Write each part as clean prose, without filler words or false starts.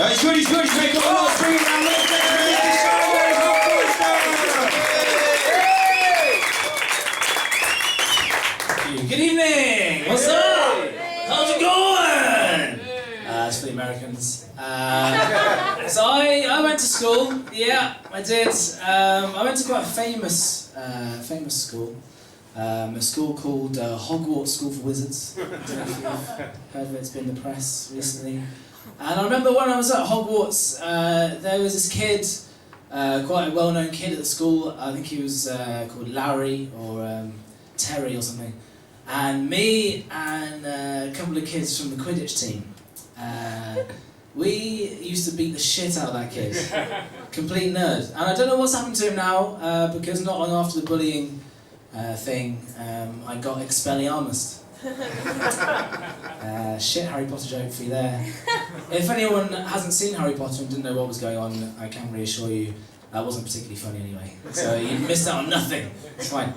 Ja, ich würde make a lot bring it down, let's make a Hofmeister! Good evening! What's up? How's it going? It's for the Americans. So I went to school. Yeah, I did. I went to quite a famous school. A school called Hogwarts School for Wizards. I don't know if you've heard of it. It's been in the press recently. And I remember when I was at Hogwarts, there was this kid, quite a well-known kid at the school. I think he was called Larry or Terry or something. And me and a couple of kids from the Quidditch team, we used to beat the shit out of that kid. Complete nerd. And I don't know what's happened to him now, because not long after the bullying thing, I got Expelliarmused. Shit Harry Potter joke for you there. If anyone hasn't seen Harry Potter and didn't know what was going on, I can reassure you that wasn't particularly funny anyway. So you missed out on nothing. It's fine.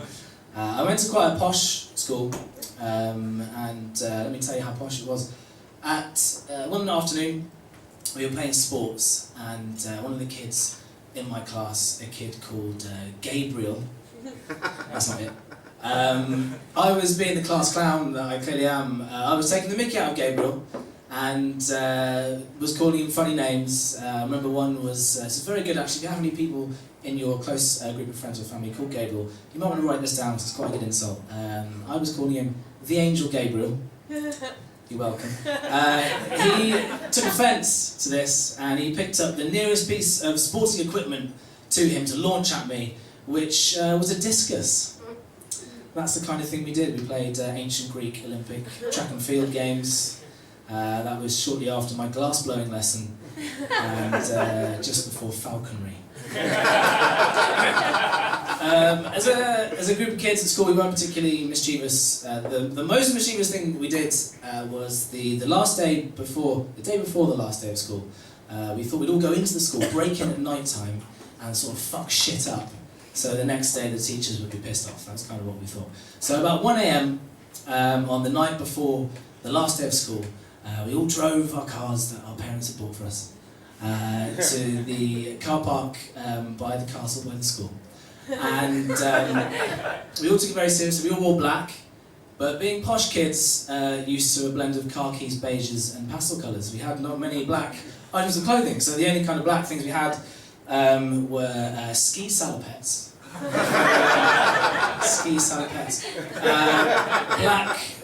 I went to quite a posh school, and let me tell you how posh it was. At one afternoon, we were playing sports, and one of the kids in my class, a kid called Gabriel, that's not it. I was being the class clown that I clearly am. I was taking the mickey out of Gabriel and was calling him funny names. I remember one was, it's very good actually, if you have any people in your close group of friends or family called Gabriel, you might want to write this down because it's quite a good insult. I was calling him the Angel Gabriel. You're welcome. He took offence to this and he picked up the nearest piece of sporting equipment to him to launch at me, which was a discus. That's the kind of thing we did. We played ancient Greek Olympic track and field games. That was shortly after my glass blowing lesson and just before falconry. As a group of kids at school, we weren't particularly mischievous. The most mischievous thing we did was the day before the last day of school. We thought we'd all go into the school, break in at night time, and sort of fuck shit up. So the next day the teachers would be pissed off. That's kind of what we thought. So about 1 AM on the night before the last day of school, we all drove our cars that our parents had bought for us to the car park by the castle by the school. And we all took it very seriously. We all wore black, but being posh kids used to a blend of khakis, beiges and pastel colours. We had not many black items of clothing, so the only kind of black things we had were ski salopettes. Ski salopettes.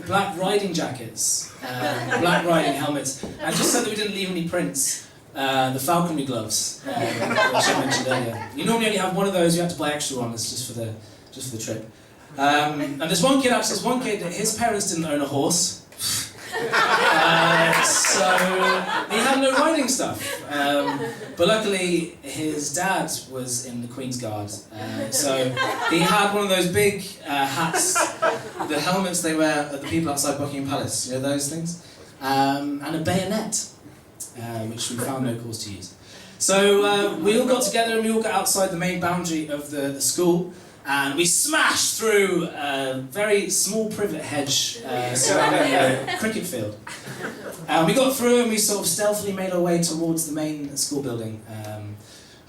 Black riding jackets, black riding helmets, and just so that we didn't leave any prints, the falconry gloves, which I mentioned earlier. You normally only have one of those. You have to buy extra ones just for the trip. And there's one kid, his parents didn't own a horse. So he had no riding stuff, but luckily his dad was in the Queen's Guard, so he had one of those big hats, the helmets they wear at the people outside Buckingham Palace, you know those things, and a bayonet, which we found no cause to use. So we all got together and we all got outside the main boundary of the school. And we smashed through a very small privet hedge surrounding a cricket field. And we got through and we sort of stealthily made our way towards the main school building.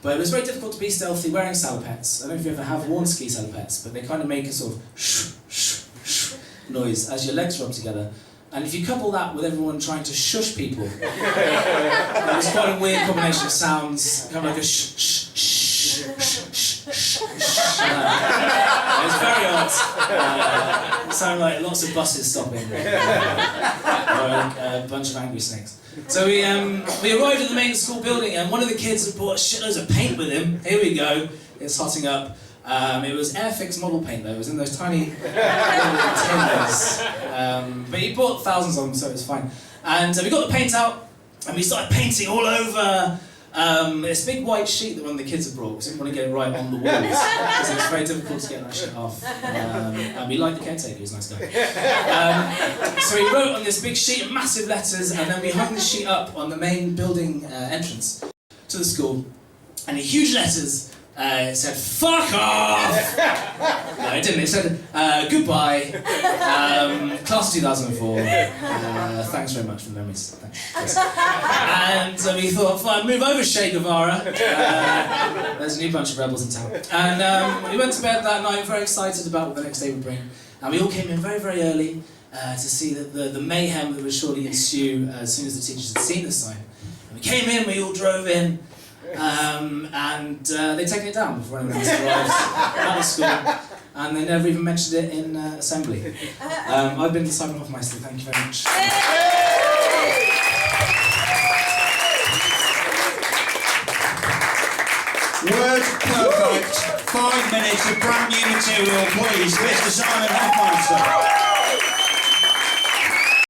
But it was very difficult to be stealthy wearing salopettes. I don't know if you ever have worn ski salopettes, but they kind of make a sort of shh, shh, shh noise as your legs rub together. And if you couple that with everyone trying to shush people, it was quite a weird combination of sounds, kind of like a shh, shh, shh, shh, shh, shh. It was very odd. It sounded like lots of buses stopping, or like a bunch of angry snakes. So we arrived at the main school building, and one of the kids had brought shitloads of paint with him. Here we go. It's hotting up. It was Airfix model paint though. It was in those tiny little tins. But he bought thousands of them, so it was fine. And we got the paint out, and we started painting all over. This big white sheet that one of the kids had brought, because we didn't want to get it right on the walls, because it was very difficult to get that shit off. And we liked the caretaker, he was a nice guy. So he wrote on this big sheet of massive letters, and then we hung the sheet up on the main building entrance to the school, and in huge letters, it said, "Fuck off!" No, it didn't. It said, "Goodbye, class of 2004. Thanks very much for the memories." Thanks. And we thought, fine, move over, Che Guevara. There's a new bunch of rebels in town. And we went to bed that night, very excited about what the next day would bring. And we all came in very, very early to see the mayhem that would surely ensue as soon as the teachers had seen the sign. And we came in, we all drove in. And they'd taken it down before anyone else arrived at the school, and they never even mentioned it in assembly. I've been to Simon Hofmeister, thank you very much. Word perfect. 5 minutes of brand new material, please, Mr. Simon Hofmeister.